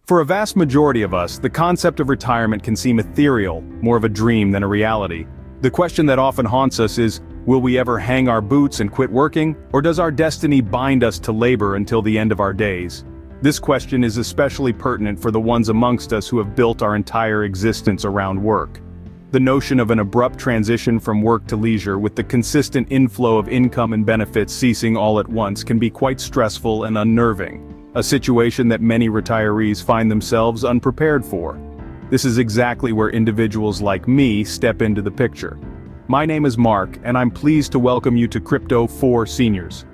For a vast majority of us, the concept of retirement can seem ethereal, more of a dream than a reality. The question that often haunts us is, will we ever hang our boots and quit working, or does our destiny bind us to labor until the end of our days? This question is especially pertinent for the ones amongst us who have built our entire existence around work. The notion of an abrupt transition from work to leisure with the consistent inflow of income and benefits ceasing all at once can be quite stressful and unnerving, a situation that many retirees find themselves unprepared for. This is exactly where individuals like me step into the picture. My name is Mark, and I'm pleased to welcome you to Crypto for Seniors.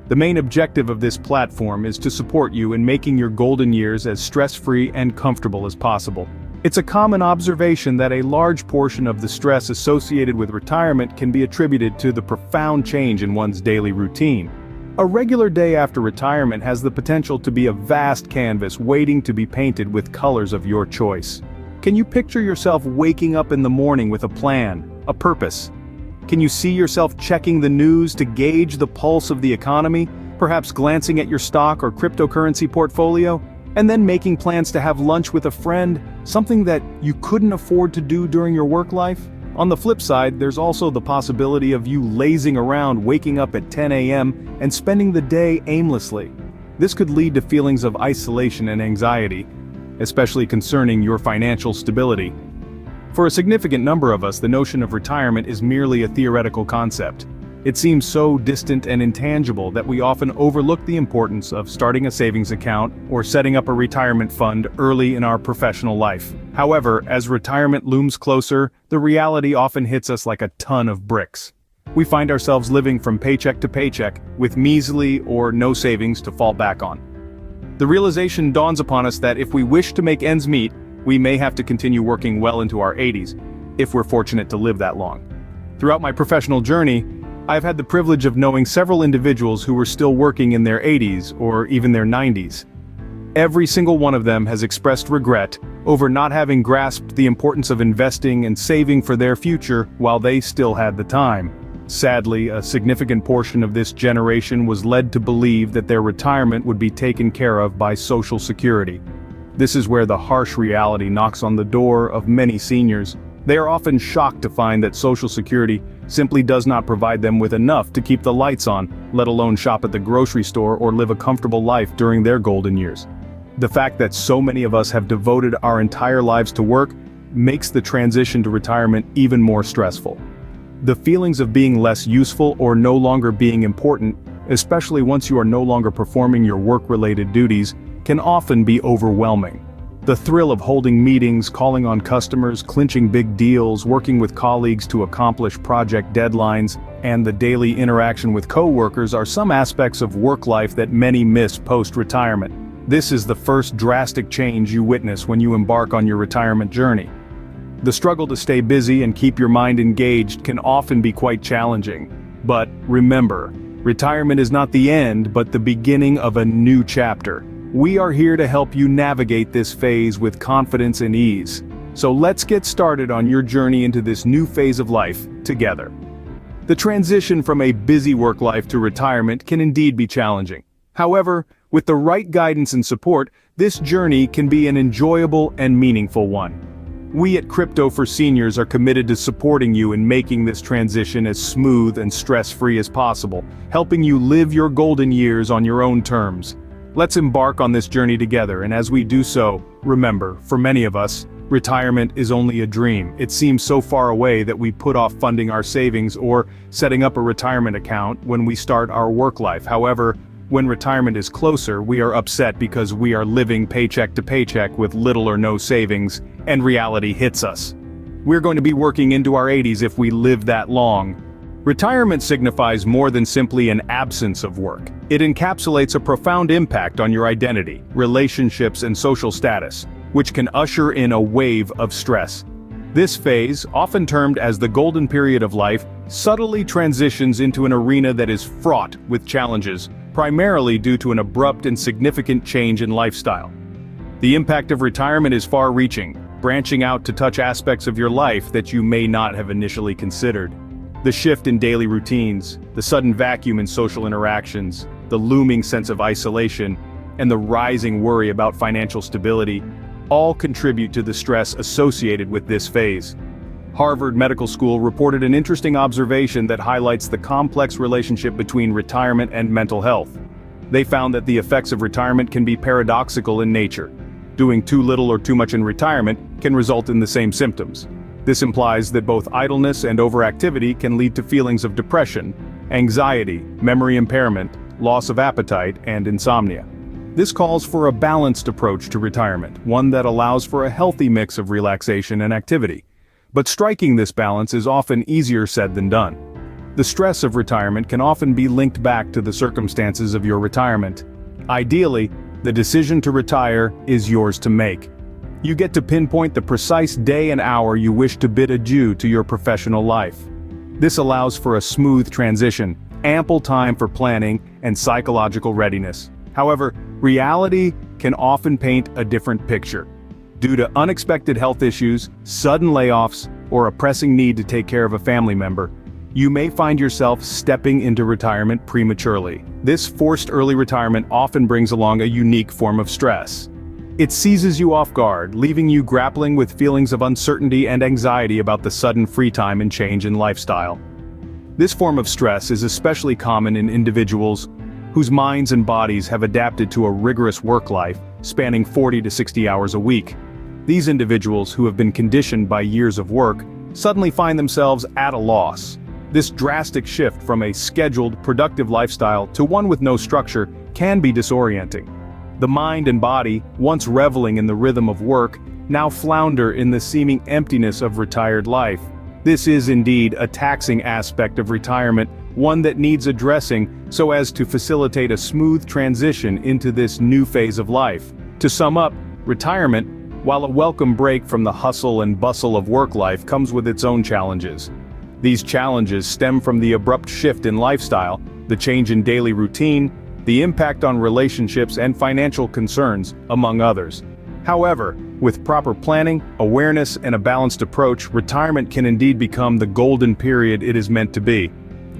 The main objective of this platform is to support you in making your golden years as stress-free and comfortable as possible. It's a common observation that a large portion of the stress associated with retirement can be attributed to the profound change in one's daily routine. A regular day after retirement has the potential to be a vast canvas waiting to be painted with colors of your choice. Can you picture yourself waking up in the morning with a plan, a purpose? Can you see yourself checking the news to gauge the pulse of the economy, perhaps glancing at your stock or cryptocurrency portfolio, and then making plans to have lunch with a friend, something that you couldn't afford to do during your work life? On the flip side, there's also the possibility of you lazing around, waking up at 10 a.m. and spending the day aimlessly. This could lead to feelings of isolation and anxiety, especially concerning your financial stability. For a significant number of us, the notion of retirement is merely a theoretical concept. It seems so distant and intangible that we often overlook the importance of starting a savings account or setting up a retirement fund early in our professional life. However, as retirement looms closer, the reality often hits us like a ton of bricks. We find ourselves living from paycheck to paycheck, with measly or no savings to fall back on. The realization dawns upon us that if we wish to make ends meet, we may have to continue working well into our 80s, if we're fortunate to live that long. Throughout my professional journey, I've had the privilege of knowing several individuals who were still working in their 80s or even their 90s. Every single one of them has expressed regret over not having grasped the importance of investing and saving for their future while they still had the time. Sadly, a significant portion of this generation was led to believe that their retirement would be taken care of by Social Security. This is where the harsh reality knocks on the door of many seniors. They are often shocked to find that Social Security simply does not provide them with enough to keep the lights on, let alone shop at the grocery store or live a comfortable life during their golden years. The fact that so many of us have devoted our entire lives to work makes the transition to retirement even more stressful. The feelings of being less useful or no longer being important, especially once you are no longer performing your work-related duties, can often be overwhelming. The thrill of holding meetings, calling on customers, clinching big deals, working with colleagues to accomplish project deadlines, and the daily interaction with coworkers are some aspects of work life that many miss post-retirement. This is the first drastic change you witness when you embark on your retirement journey. The struggle to stay busy and keep your mind engaged can often be quite challenging. But remember, retirement is not the end, but the beginning of a new chapter. We are here to help you navigate this phase with confidence and ease. So let's get started on your journey into this new phase of life together. The transition from a busy work life to retirement can indeed be challenging. However, with the right guidance and support, this journey can be an enjoyable and meaningful one. We at Crypto for Seniors are committed to supporting you in making this transition as smooth and stress-free as possible, helping you live your golden years on your own terms. Let's embark on this journey together, and as we do so, remember, for many of us, retirement is only a dream. It seems so far away that we put off funding our savings or setting up a retirement account when we start our work life. However, when retirement is closer, we are upset because we are living paycheck to paycheck with little or no savings, and reality hits us. We're going to be working into our 80s if we live that long. Retirement signifies more than simply an absence of work. It encapsulates a profound impact on your identity, relationships, and social status, which can usher in a wave of stress. This phase, often termed as the golden period of life, subtly transitions into an arena that is fraught with challenges, primarily due to an abrupt and significant change in lifestyle. The impact of retirement is far-reaching, branching out to touch aspects of your life that you may not have initially considered. The shift in daily routines, the sudden vacuum in social interactions, the looming sense of isolation, and the rising worry about financial stability all contribute to the stress associated with this phase. Harvard Medical School reported an interesting observation that highlights the complex relationship between retirement and mental health. They found that the effects of retirement can be paradoxical in nature. Doing too little or too much in retirement can result in the same symptoms. This implies that both idleness and overactivity can lead to feelings of depression, anxiety, memory impairment, loss of appetite, and insomnia. This calls for a balanced approach to retirement, one that allows for a healthy mix of relaxation and activity. But striking this balance is often easier said than done. The stress of retirement can often be linked back to the circumstances of your retirement. Ideally, the decision to retire is yours to make. You get to pinpoint the precise day and hour you wish to bid adieu to your professional life. This allows for a smooth transition, ample time for planning, and psychological readiness. However, reality can often paint a different picture. Due to unexpected health issues, sudden layoffs, or a pressing need to take care of a family member, you may find yourself stepping into retirement prematurely. This forced early retirement often brings along a unique form of stress. It seizes you off guard, leaving you grappling with feelings of uncertainty and anxiety about the sudden free time and change in lifestyle. This form of stress is especially common in individuals whose minds and bodies have adapted to a rigorous work life, spanning 40 to 60 hours a week. These individuals, who have been conditioned by years of work, suddenly find themselves at a loss. This drastic shift from a scheduled, productive lifestyle to one with no structure can be disorienting. The mind and body, once reveling in the rhythm of work, now flounder in the seeming emptiness of retired life. This is indeed a taxing aspect of retirement, one that needs addressing so as to facilitate a smooth transition into this new phase of life. To sum up, retirement, while a welcome break from the hustle and bustle of work life, comes with its own challenges. These challenges stem from the abrupt shift in lifestyle, the change in daily routine, the impact on relationships and financial concerns, among others. However, with proper planning, awareness, and a balanced approach, retirement can indeed become the golden period it is meant to be.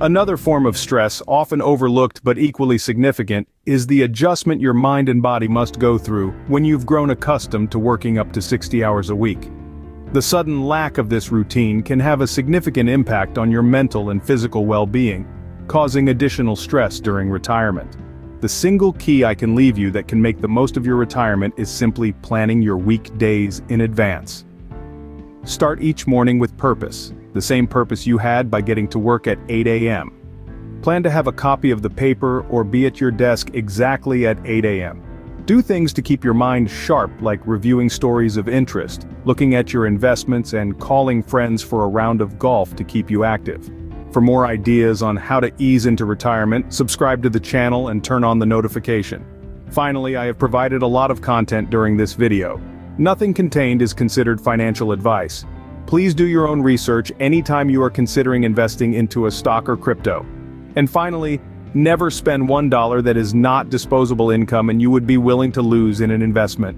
Another form of stress, often overlooked but equally significant, is the adjustment your mind and body must go through when you've grown accustomed to working up to 60 hours a week. The sudden lack of this routine can have a significant impact on your mental and physical well-being, causing additional stress during retirement. The single key I can leave you that can make the most of your retirement is simply planning your weekdays in advance. Start each morning with purpose, the same purpose you had by getting to work at 8 a.m. Plan to have a copy of the paper or be at your desk exactly at 8 a.m. Do things to keep your mind sharp, like reviewing stories of interest, looking at your investments, and calling friends for a round of golf to keep you active. For more ideas on how to ease into retirement, subscribe to the channel and turn on the notification. Finally, I have provided a lot of content during this video. Nothing contained is considered financial advice. Please do your own research anytime you are considering investing into a stock or crypto. And finally, never spend $1 that is not disposable income and you would be willing to lose in an investment.